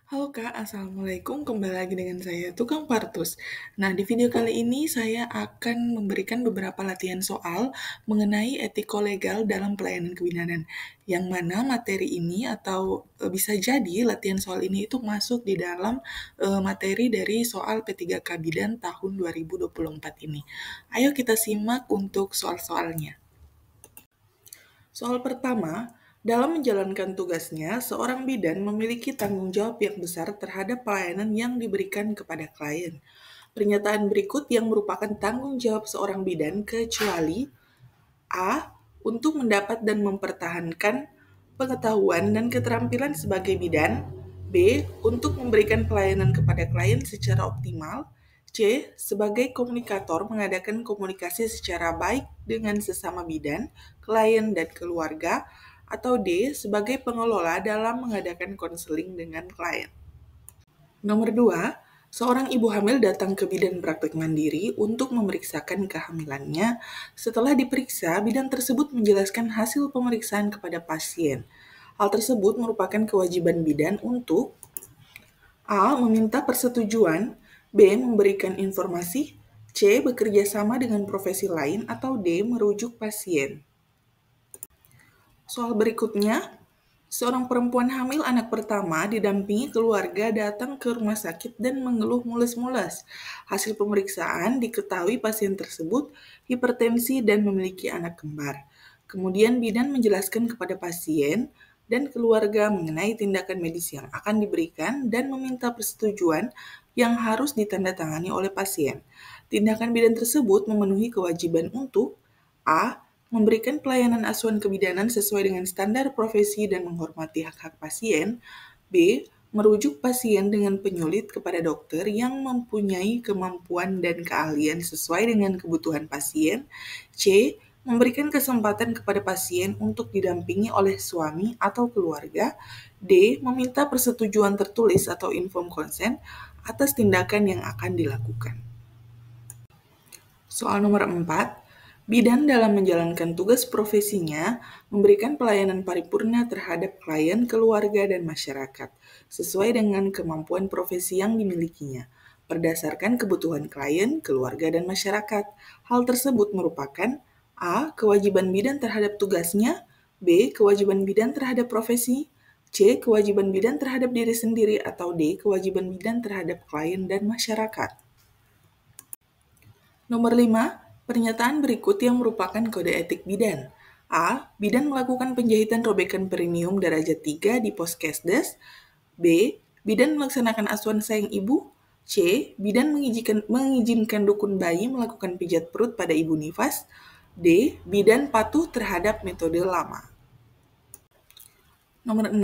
Halo Kak, Assalamualaikum. Kembali lagi dengan saya, Tukang Partus. Nah, di video kali ini saya akan memberikan beberapa latihan soal mengenai etiko-legal dalam pelayanan kebidanan. Yang mana materi ini atau bisa jadi latihan soal ini itu masuk di dalam materi dari soal P3K Bidan tahun 2024 ini. Ayo kita simak untuk soal-soalnya. Soal pertama, dalam menjalankan tugasnya, seorang bidan memiliki tanggung jawab yang besar terhadap pelayanan yang diberikan kepada klien. Pernyataan berikut yang merupakan tanggung jawab seorang bidan kecuali A. Untuk mendapat dan mempertahankan pengetahuan dan keterampilan sebagai bidan. B. Untuk memberikan pelayanan kepada klien secara optimal. C. Sebagai komunikator mengadakan komunikasi secara baik dengan sesama bidan, klien, dan keluarga. Atau D. Sebagai pengelola dalam mengadakan konseling dengan klien. Nomor 2, seorang ibu hamil datang ke bidan praktek mandiri untuk memeriksakan kehamilannya. Setelah diperiksa, bidan tersebut menjelaskan hasil pemeriksaan kepada pasien. Hal tersebut merupakan kewajiban bidan untuk A. Meminta persetujuan, B. Memberikan informasi, C. Bekerja sama dengan profesi lain, atau D. Merujuk pasien. Soal berikutnya, seorang perempuan hamil anak pertama didampingi keluarga datang ke rumah sakit dan mengeluh mules-mules. Hasil pemeriksaan diketahui pasien tersebut hipertensi dan memiliki anak kembar. Kemudian bidan menjelaskan kepada pasien dan keluarga mengenai tindakan medis yang akan diberikan dan meminta persetujuan yang harus ditandatangani oleh pasien. Tindakan bidan tersebut memenuhi kewajiban untuk A. Memberikan pelayanan asuhan kebidanan sesuai dengan standar profesi dan menghormati hak-hak pasien. B. Merujuk pasien dengan penyulit kepada dokter yang mempunyai kemampuan dan keahlian sesuai dengan kebutuhan pasien. C. Memberikan kesempatan kepada pasien untuk didampingi oleh suami atau keluarga. D. Meminta persetujuan tertulis atau informed consent atas tindakan yang akan dilakukan. Soal nomor 4, bidan dalam menjalankan tugas profesinya memberikan pelayanan paripurna terhadap klien, keluarga, dan masyarakat, sesuai dengan kemampuan profesi yang dimilikinya, berdasarkan kebutuhan klien, keluarga, dan masyarakat. Hal tersebut merupakan A. Kewajiban bidan terhadap tugasnya, B. Kewajiban bidan terhadap profesi, C. Kewajiban bidan terhadap diri sendiri, atau D. Kewajiban bidan terhadap klien dan masyarakat. Nomor 5, pernyataan berikut yang merupakan kode etik bidan. A. Bidan melakukan penjahitan robekan perineum derajat 3 di Poskesdes. B. Bidan melaksanakan asuhan sayang ibu. C. Bidan mengizinkan dukun bayi melakukan pijat perut pada ibu nifas. D. Bidan patuh terhadap metode lama. Nomor 6,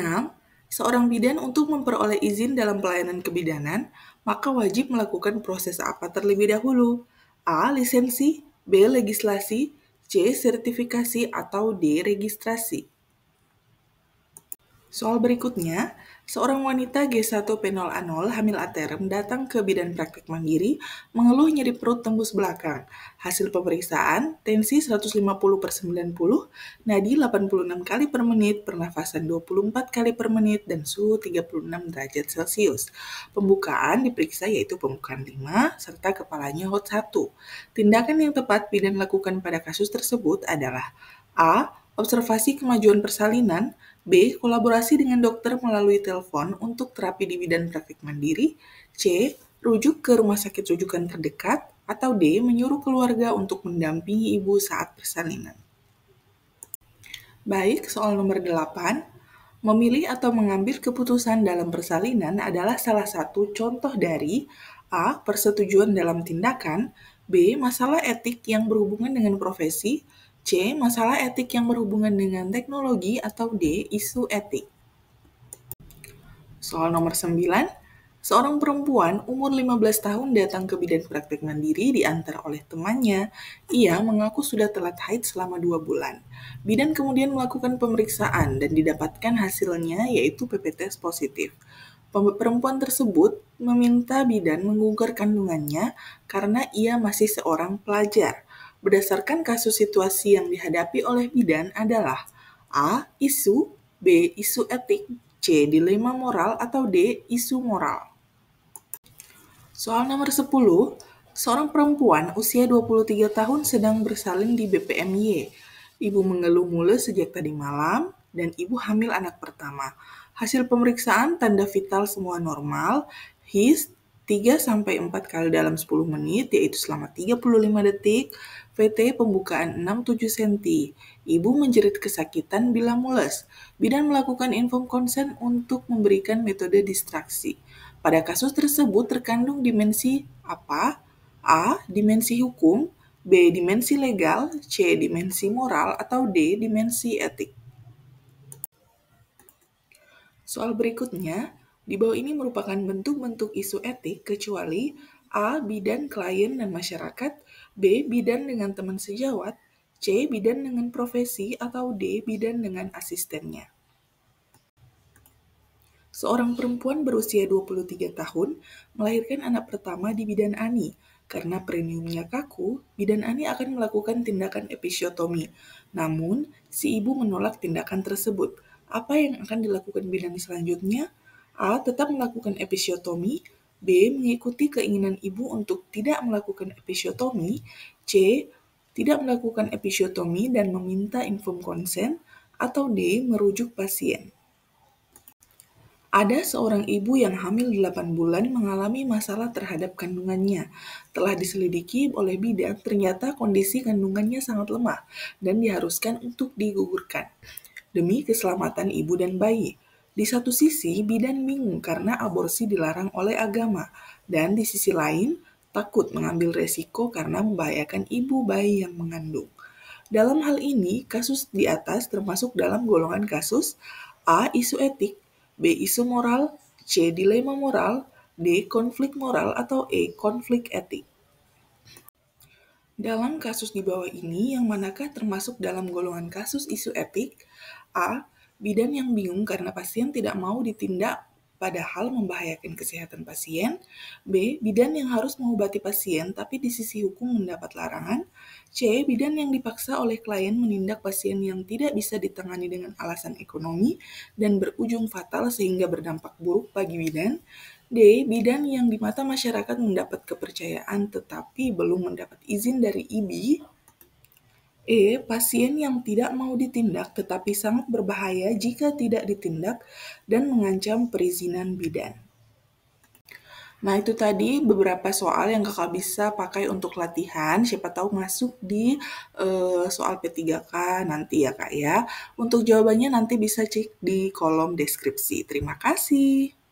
seorang bidan untuk memperoleh izin dalam pelayanan kebidanan, maka wajib melakukan proses apa terlebih dahulu? A. Lisensi, B. Legislasi, C. Sertifikasi, atau D. Registrasi. Soal berikutnya, seorang wanita G1P0A0 hamil aterem datang ke bidan praktek mandiri mengeluh nyeri perut tembus belakang. Hasil pemeriksaan, tensi 150/90, nadi 86 kali per menit, pernafasan 24 kali per menit, dan suhu 36 derajat Celcius. Pembukaan diperiksa yaitu pembukaan 5, serta kepalanya hot 1. Tindakan yang tepat bidan lakukan pada kasus tersebut adalah A. Observasi kemajuan persalinan. B. Kolaborasi dengan dokter melalui telepon untuk terapi di bidan praktik mandiri. C. Rujuk ke rumah sakit rujukan terdekat. Atau D. Menyuruh keluarga untuk mendampingi ibu saat persalinan. Baik, soal nomor 8. Memilih atau mengambil keputusan dalam persalinan adalah salah satu contoh dari A. Persetujuan dalam tindakan. B. Masalah etik yang berhubungan dengan profesi. C. Masalah etik yang berhubungan dengan teknologi, atau D. Isu etik. Soal nomor 9, seorang perempuan umur 15 tahun datang ke bidan praktek mandiri diantar oleh temannya. Ia mengaku sudah telat haid selama 2 bulan. Bidan kemudian melakukan pemeriksaan dan didapatkan hasilnya yaitu PP-tes positif. Perempuan tersebut meminta bidan menggugur kandungannya karena ia masih seorang pelajar. Berdasarkan kasus situasi yang dihadapi oleh bidan adalah A. Isu, B. Isu etik, C. Dilema moral, atau D. Isu moral. Soal nomor 10, seorang perempuan usia 23 tahun sedang bersalin di BPMY. Ibu mengeluh mules sejak tadi malam dan ibu hamil anak pertama. Hasil pemeriksaan tanda vital semua normal, HIS 3-4 kali dalam 10 menit, yaitu selama 35 detik, VT pembukaan 6-7 cm. Ibu menjerit kesakitan bila mules. Bidan melakukan inform konsen untuk memberikan metode distraksi. Pada kasus tersebut terkandung dimensi apa? A. Dimensi hukum, B. Dimensi legal, C. Dimensi moral, atau D. Dimensi etik. Soal berikutnya, di bawah ini merupakan bentuk-bentuk isu etik kecuali A. Bidan, klien, dan masyarakat, B. Bidan dengan teman sejawat, C. Bidan dengan profesi, atau D. Bidan dengan asistennya. Seorang perempuan berusia 23 tahun melahirkan anak pertama di Bidan Ani. Karena perineumnya kaku, Bidan Ani akan melakukan tindakan episiotomi. Namun, si ibu menolak tindakan tersebut. Apa yang akan dilakukan bidan selanjutnya? A. Tetap melakukan episiotomi. B. Mengikuti keinginan ibu untuk tidak melakukan episiotomi. C. Tidak melakukan episiotomi dan meminta inform konsen. Atau D. Merujuk pasien. Ada seorang ibu yang hamil 8 bulan mengalami masalah terhadap kandungannya. Telah diselidiki oleh bidan, ternyata kondisi kandungannya sangat lemah dan diharuskan untuk digugurkan demi keselamatan ibu dan bayi. Di satu sisi, bidan bingung karena aborsi dilarang oleh agama, dan di sisi lain, takut mengambil resiko karena membahayakan ibu bayi yang mengandung. Dalam hal ini, kasus di atas termasuk dalam golongan kasus A. Isu etik, B. Isu moral, C. Dilema moral, D. Konflik moral, atau E. Konflik etik. Dalam kasus di bawah ini, yang manakah termasuk dalam golongan kasus isu etik? A. Bidan yang bingung karena pasien tidak mau ditindak padahal membahayakan kesehatan pasien. B. Bidan yang harus mengobati pasien tapi di sisi hukum mendapat larangan. C. Bidan yang dipaksa oleh klien menindak pasien yang tidak bisa ditangani dengan alasan ekonomi dan berujung fatal sehingga berdampak buruk bagi bidan. D. Bidan yang di mata masyarakat mendapat kepercayaan tetapi belum mendapat izin dari IBI. E. Pasien yang tidak mau ditindak tetapi sangat berbahaya jika tidak ditindak dan mengancam perizinan bidan. Nah, itu tadi beberapa soal yang kakak bisa pakai untuk latihan. Siapa tahu masuk di soal P3K nanti ya kak ya. Untuk jawabannya nanti bisa cek di kolom deskripsi. Terima kasih.